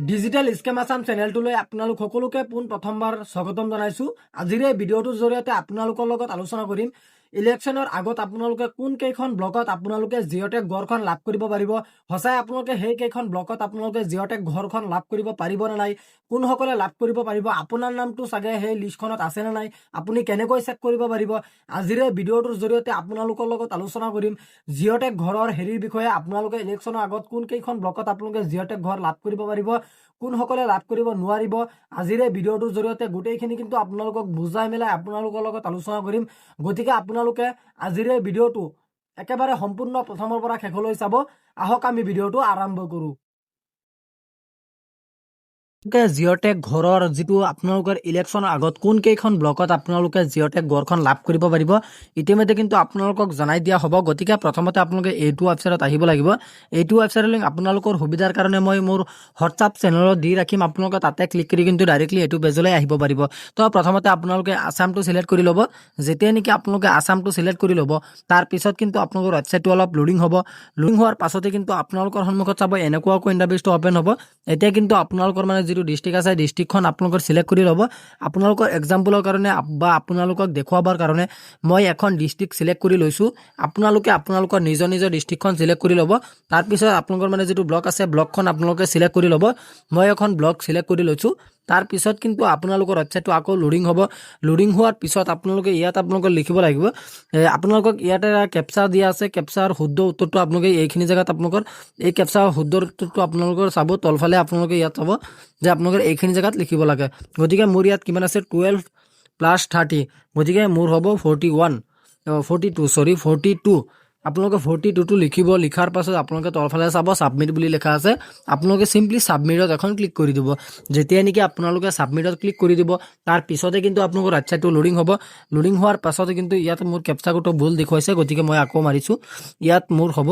Digital scam Assam চেনেলটোলৈ আপোনালোক সকলোকে প্ৰথমবাৰ স্বাগতম জনাইছো। আজিৰ এই ভিডিঅ'টোৰ জৰিয়তে আপোনালোকৰ লগত আলোচনা কৰিম ইলেকশ্যনৰ আগত আপোনালোকে কোন কেইখন ব্লকত আপোনালোকে জিঅ'টেক ঘৰখন লাভ কৰিব পাৰিব। সঁচাই আপোনালোকে সেই কেইখন ব্লকত আপোনালোকে জিঅ'টেক ঘৰখন লাভ কৰিব পাৰিব নে নাই, কোনসকলে লাভ কৰিব পাৰিব, আপোনাৰ নামটো চাগে সেই লিষ্টখনত আছে নে নাই, আপুনি কেনেকৈ চেক কৰিব পাৰিব। আজিৰ এই ভিডিঅ'টোৰ জৰিয়তে আপোনালোকৰ লগত আলোচনা কৰিম জিঅ'টেক ঘৰৰ হেৰিৰ বিষয়ে। আপোনালোকে ইলেকশ্যনৰ আগত কোন কেইখন ব্লকত আপোনালোকে জিঅ'টেক ঘৰ লাভ কৰিব পাৰিব, কোনসকলে লাভ কৰিব নোৱাৰিব। আজিৰ এই ভিডিঅ'টোৰ জৰিয়তে গোটেইখিনি কিন্তু আপোনালোকক বুজাই মেলাই আপোনালোকৰ লগত আলোচনা কৰিম। গতিকে আপোনালোকে আজিৰ এই ভিডিঅ'টো একেবাৰে সম্পূৰ্ণ প্ৰথমৰ পৰা শেষলৈ চাব। আহক আমি ভিডিঅ'টো আৰম্ভ কৰোঁ। জিঅ'টেক ঘৰৰ যিটো আপোনালোকৰ ইলেকশ্যনৰ আগত কোন কেইখন ব্লকত আপোনালোকে জিঅ'টেক ঘৰখন লাভ কৰিব পাৰিব ইতিমধ্যে কিন্তু আপোনালোকক জনাই দিয়া হ'ব। গতিকে প্ৰথমতে আপোনালোকে এইটো ৱেবছাইটত আহিব লাগিব। এইটো ৱেবছাইটৰ লিংক আপোনালোকৰ সুবিধাৰ কাৰণে মই মোৰ হোৱাটছআপ চেনেলত দি ৰাখিম। আপোনালোকে তাতে ক্লিক কৰি কিন্তু ডাইৰেক্টলি এইটো পেজলৈ আহিব পাৰিব। তো প্ৰথমতে আপোনালোকে আছামটো চিলেক্ট কৰি ল'ব। যেতিয়া নেকি আপোনালোকে আছামটো চিলেক্ট কৰি ল'ব তাৰপিছত কিন্তু আপোনালোকৰ ৱেবছাইটটো অলপ লোডিং হ'ব। লোডিং হোৱাৰ পাছতে কিন্তু আপোনালোকৰ সন্মুখত চাব এনেকুৱাকৈ ইণ্টাৰফেচটো অপেন হ'ব। এতিয়া কিন্তু আপোনালোকৰ মানে যিটো ডিষ্ট্ৰিক্ট আছে ডিষ্ট্ৰিক্টখন আপোনালোকৰ চিলেক্ট কৰি ল'ব। আপোনালোকৰ এক্সাম্পলৰ কাৰণে বা আপোনালোকক দেখুৱাবৰ কাৰণে মই এখন ডিষ্ট্ৰিক্ট চিলেক্ট কৰি লৈছোঁ। আপোনালোকে আপোনালোকৰ নিজৰ নিজৰ ডিষ্ট্ৰিক্টখন চিলেক্ট কৰি ল'ব। তাৰপিছত আপোনালোকৰ মানে যিটো ব্লক আছে ব্লকখন আপোনালোকে চিলেক্ট কৰি ল'ব। মই এখন ব্লক চিলেক্ট কৰি লৈছোঁ। তাৰপিছত কিন্তু আপোনালোকৰ ৱেবছাইটটো আকৌ লোডিং হ'ব। লোডিং হোৱাৰ পিছত আপোনালোকে ইয়াত আপোনালোকে লিখিব লাগিব। আপোনালোকক ইয়াতে কেপচা দিয়া আছে। কেপচাৰ শুদ্ধ উত্তৰটো আপোনালোকে এইখিনি জেগাত আপোনালোকৰ এই কেপচাৰ শুদ্ধ উত্তৰটো আপোনালোকৰ চাব। তলফালে আপোনালোকে ইয়াত চাব যে আপোনালোকৰ এইখিনি জেগাত লিখিব লাগে। গতিকে মোৰ ইয়াত কিমান আছে 12 + 30, গতিকে মোৰ হ'ব 42। আপোনালোকে 42টো লিখিব। লিখাৰ পাছত আপোনালোকে তলফালে চাব ছাবমিট বুলি লিখা আছে। আপোনালোকে চিম্পলি ছাবমিটত এখন ক্লিক কৰি দিব। যেতিয়া নেকি আপোনালোকে ছাবমিটত ক্লিক কৰি দিব তাৰ পিছতে কিন্তু আপোনালোকৰ ৱেবছাইটটো লোডিং হ'ব। লোডিং হোৱাৰ পাছতে কিন্তু ইয়াত মোৰ কেপচা কোডটো ভুল দেখুৱাইছে, গতিকে মই আকৌ মাৰিছোঁ। ইয়াত মোৰ হ'ব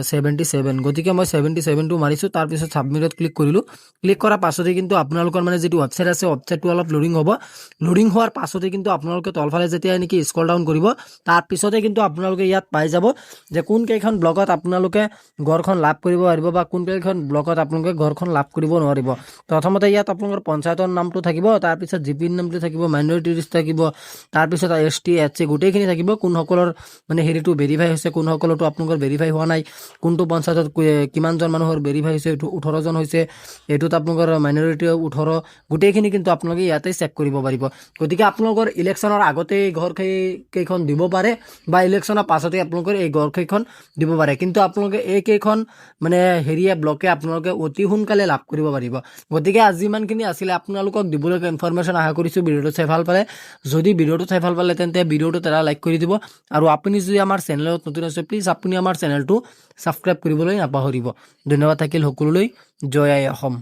77, গতিকে মই 77টো মাৰিছোঁ। তাৰপিছত ছাবমিটত ক্লিক কৰিলোঁ। ক্লিক কৰাৰ পাছতে কিন্তু আপোনালোকৰ মানে যিটো ৱেবছাইট আছে ৱেবছাইটটো অলপ লোডিং হ'ব। লোডিং হোৱাৰ পাছতে কিন্তু আপোনালোকে তলফালে যেতিয়া নেকি স্ক্ৰল ডাউন কৰিব তাৰপিছতে কিন্তু আপোনালোকে ইয়াত পাই যাব যে কোন কেইখন ব্লকত আপোনালোকে ঘৰখন লাভ কৰিব পাৰিব বা কোন কেইখন ব্লকত আপোনালোকে ঘৰখন লাভ কৰিব নোৱাৰিব। প্ৰথমতে ইয়াত আপোনালোকৰ পঞ্চায়তৰ নামটো থাকিব, তাৰপিছত জিপিৰ নামটো থাকিব, মাইনৰিটি লিষ্ট থাকিব, তাৰপিছত ST SC গোটেইখিনি থাকিব। কোনসকলৰ মানে হেৰিটো ভেৰিফাই হৈছে, কোনসকলৰটো আপোনালোকৰ ভেৰিফাই হোৱা নাই, কোনটো পঞ্চায়তত কিমানজন মানুহৰ ভেৰিফাই হৈছে, এইটো 18জন হৈছে, এইটোত আপোনালোকৰ মাইনৰিটি 18, গোটেইখিনি কিন্তু আপোনালোকে ইয়াতে চেক কৰিব পাৰিব। গতিকে আপোনালোকৰ ইলেকশ্যনৰ আগতে এই ঘৰ কেইখন দিব পাৰে বা ইলেকশ্যনৰ পাছতে আপোনালোকৰ এই ঘৰ কেইখন দিব পাৰে, কিন্তু আপোনালোকে এইকেইখন মানে হেৰিয়ে ব্লকে আপোনালোকে অতি সোনকালে লাভ কৰিব পাৰিব। গতিকে আজি ইমানখিনি আছিলে আপোনালোকক দিবলৈ ইনফৰমেশ্যন আশা কৰিছোঁ ভিডিঅ'টো চাই ভাল পালে। যদি ভিডিঅ'টো চাই ভাল পালে তেন্তে ভিডিঅ'টোত এটা লাইক কৰি দিব। আৰু আপুনি যদি আমাৰ চেনেলত নতুন আছে প্লিজ আপুনি আমাৰ চেনেলটো ছাবস্ক্ৰাইব কৰিবলৈ নাপাহৰিব। ধন্যবাদ থাকিল সকলোলৈ। জয় আই অসম।